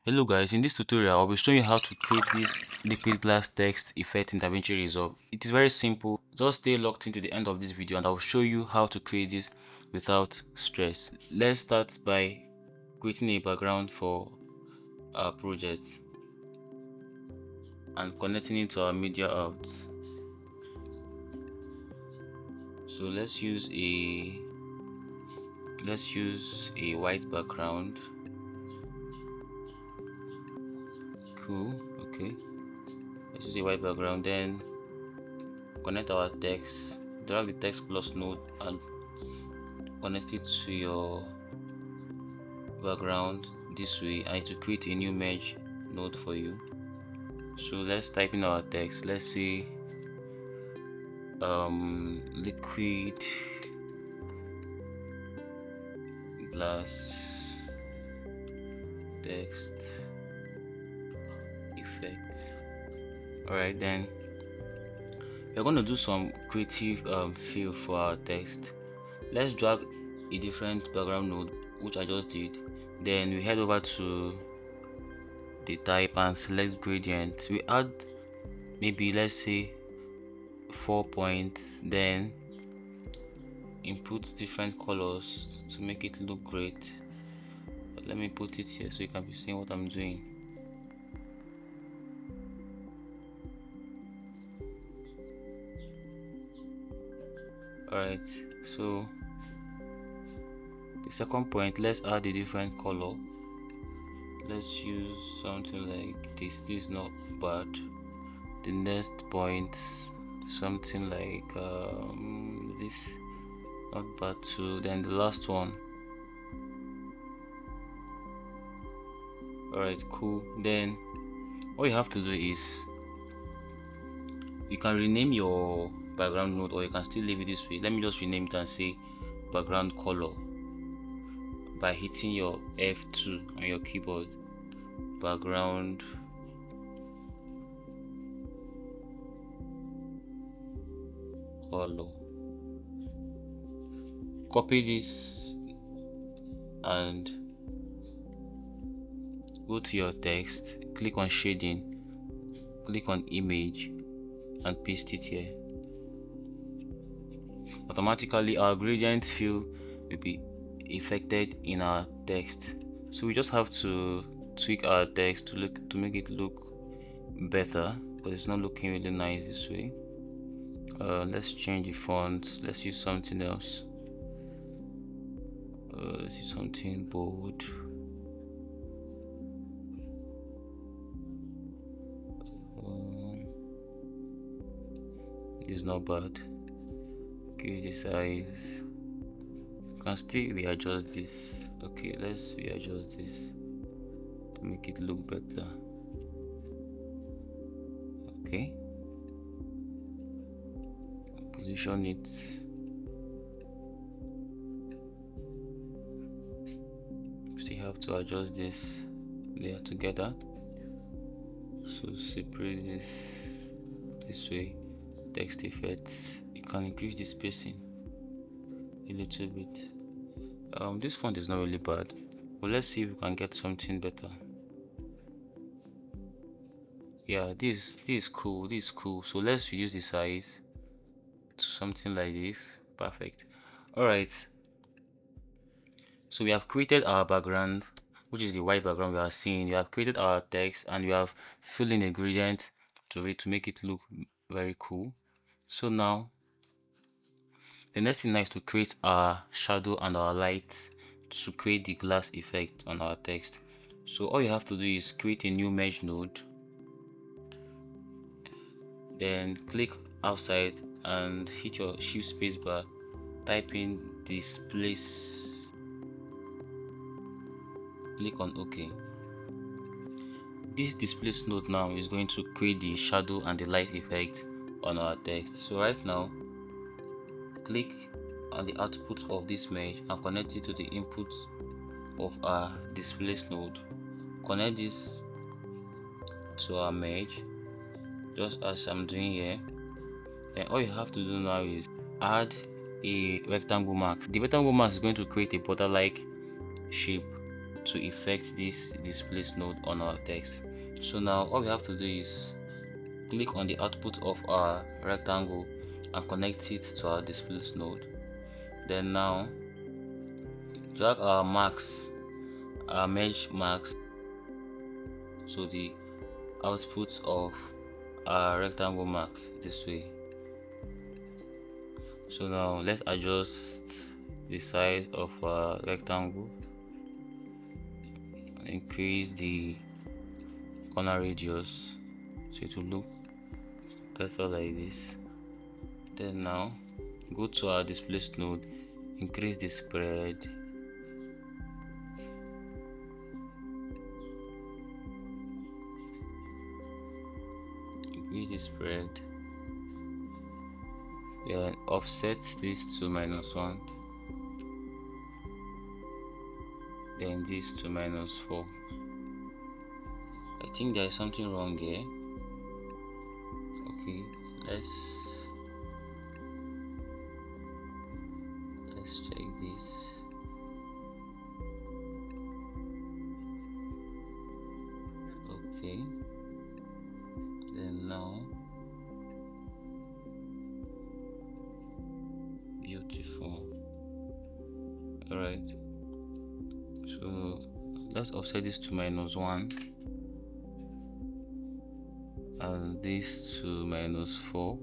Hello guys, in this tutorial I'll be showing you how to create this liquid glass text effect in DaVinci Resolve. It is very simple. Just stay locked into the end of this video and I'll show you how to create this without stress. Let's start by creating a background for our project and connecting it to our media out. So let's use a white background. Cool. Okay, let's use a white background, then connect our text, drag the text plus node and connect it to your background this way, and it will create a new merge node for you. So let's type in our text. Let's say liquid glass text effect. Alright, then we're going to do some creative fill for our text. Let's drag a different background node, which I just did. Then we head over to the type and select gradient. We add maybe, let's say, 4 points, then input different colors to make it look great. But let me put it here so you can be seeing what I'm doing. Alright, so the second point, let's add a different color. Let's use something like this. This is not bad. The next point, something like this, not bad too. Then the last one. Alright, cool. Then all you have to do is you can rename your background node, or you can still leave it this way. Let me just rename it and say background color by hitting your F2 on your keyboard. Background color. Copy this and go to your text, click on shading, click on image and paste it here. Automatically our gradient fill will be affected in our text, so we just have to tweak our text to make it look better, because it's not looking really nice this way. Let's change the font. Let's use something else. Let's use something bold. This is not bad. Okay, the size. You can still readjust this. Okay, let's readjust this to make it look better. Okay, position it. Still have to adjust this layer together. So separate this way. Text effect, you can increase the spacing a little bit. This font is not really bad, but let's see if we can get something better. Yeah, this is cool. This is cool. So let's reduce the size to something like this. Perfect. All right, so we have created our background, which is the white background we are seeing. We have created our text and we have filled in a gradient to it to make it look very cool. So now the next thing now is to create our shadow and our light to create the glass effect on our text. So all you have to do is create a new mesh node, then click outside and hit your shift space bar, type in displace, click on OK. This displace node now is going to create the shadow and the light effect on our text. So right now, click on the output of this mesh and connect it to the input of our displace node. Connect this to our mesh just as I'm doing here. Then all you have to do now is add a rectangle mask. The rectangle mask is going to create a border like shape to effect this displace node on our text. So now all we have to do is click on the output of our rectangle and connect it to our displace node. Then now drag our marks, our merge marks, to the output of our rectangle marks this way. So now let's adjust the size of our rectangle, increase the corner radius so it will look better like this. Then now go to our displace node, increase the spread, then offset this to -1, then this to -4. I think there is something wrong here. Okay, let's check this. Okay, then now beautiful. All right, so let's offset this to -1 and this to -4.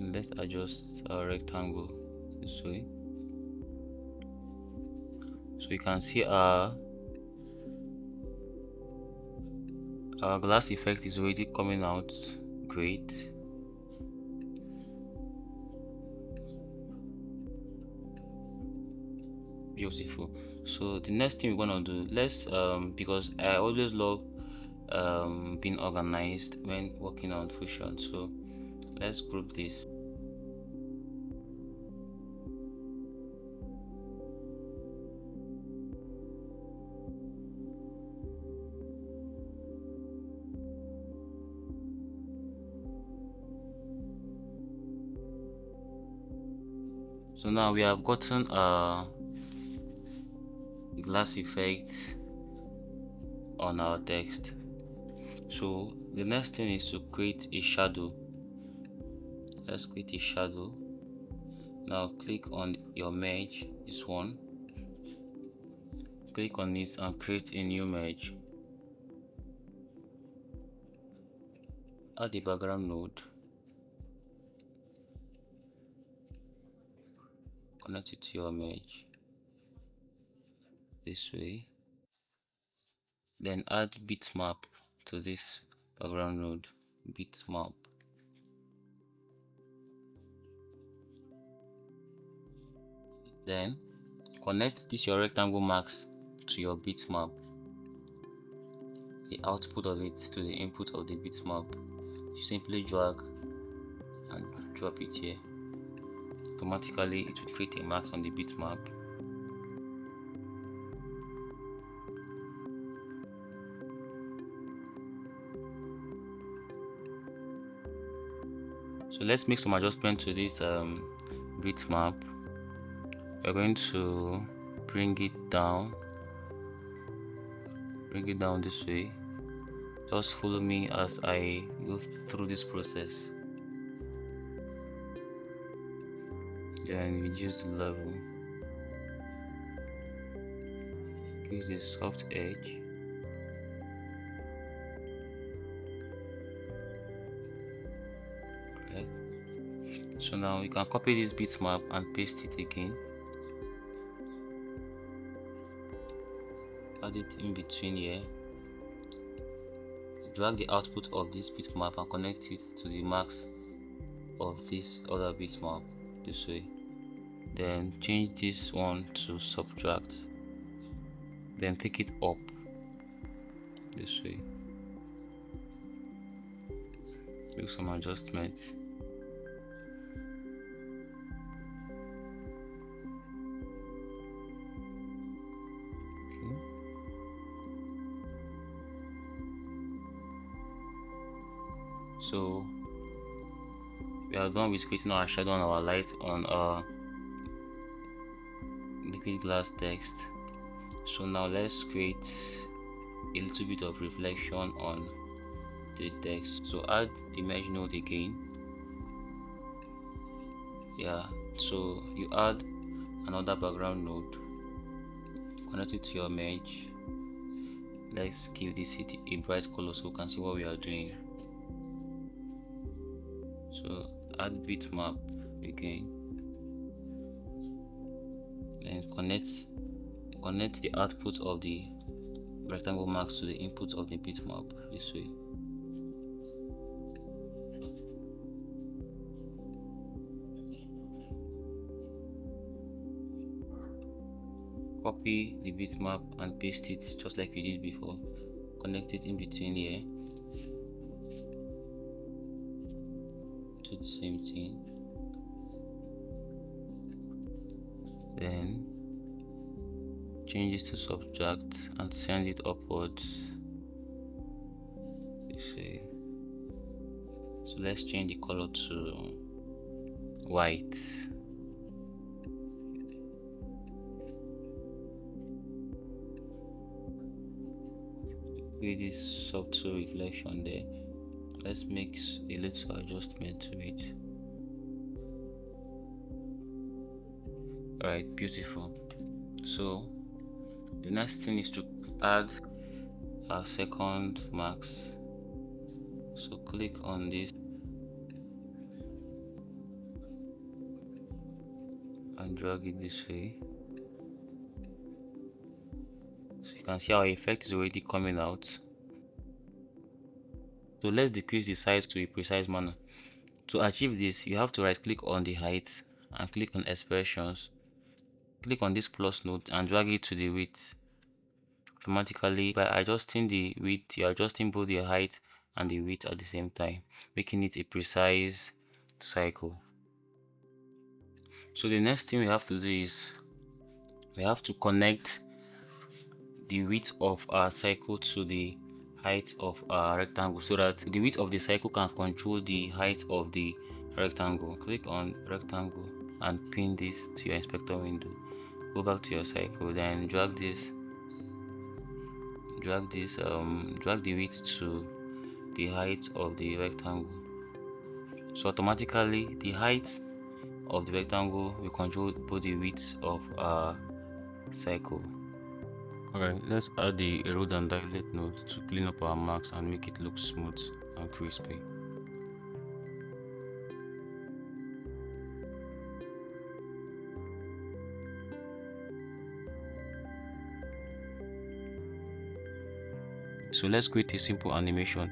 And let's adjust our rectangle this way, so you can see our glass effect is already coming out great. Beautiful. So the next thing we're gonna do, let's because I always love being organized when working on Fusion, so let's group this. So now we have gotten glass effect on our text. So the next thing is to create a shadow. Let's create a shadow. Now click on your merge, this one, click on it and create a new merge. Add the background node, connect it to your merge this way, then add bitmap to this background node, bitmap. Then connect this your rectangle marks to your bitmap, the output of it to the input of the bitmap. You simply drag and drop it here. Automatically it will create a mark on the bitmap. So let's make some adjustment to this bitmap. We're going to bring it down this way. Just follow me as I go through this process. Then reduce the level, use a soft edge, okay. So now you can copy this bitmap and paste it again, add it in between here, drag the output of this bitmap and connect it to the marks of this other bitmap this way. Then change this one to subtract, then take it up this way, make some adjustments. Okay. So we are done with creating our shadow and our light on our liquid glass text. So now let's create a little bit of reflection on the text. So add the mesh node again. Yeah, so you add another background node, connect it to your mesh. Let's give this a bright color so we can see what we are doing. So add bitmap again, then connect the output of the rectangle marks to the input of the bitmap this way. Copy the bitmap and paste it just like we did before. Connect it in between here. Do the same thing. Then change this to subtract and send it upwards this way. So let's change the color to white. Create this subtle reflection there. Let's make a little adjustment to it. Alright, beautiful. So the next thing is to add our second max. So click on this and drag it this way. So you can see our effect is already coming out. So let's decrease the size to a precise manner. To achieve this, you have to right click on the height and click on expressions. Click on this plus node and drag it to the width. Automatically, by adjusting the width, you're adjusting both the height and the width at the same time, making it a precise cycle. So the next thing we have to do is we have to connect the width of our cycle to the height of our rectangle so that the width of the cycle can control the height of the rectangle. Click on rectangle and pin this to your inspector window. Go back to your cycle, then drag the width to the height of the rectangle. So automatically the height of the rectangle will control both the width of our cycle. Alright, let's add the erode and dilate node to clean up our marks and make it look smooth and crispy. So let's create a simple animation.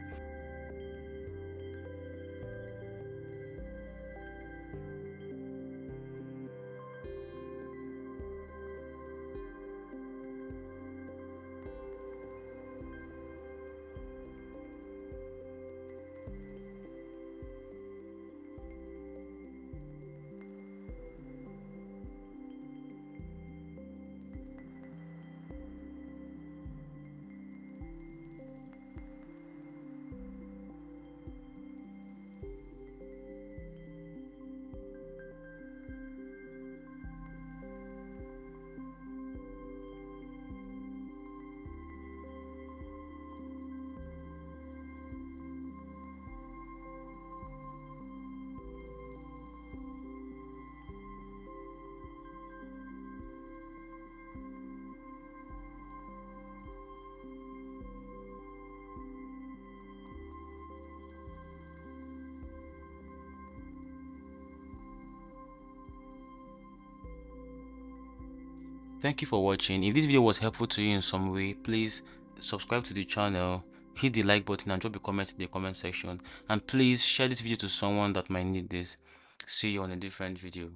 Thank you for watching. If this video was helpful to you in some way, please subscribe to the channel, hit the like button and drop a comment in the comment section, and please share this video to someone that might need this. See you on a different video.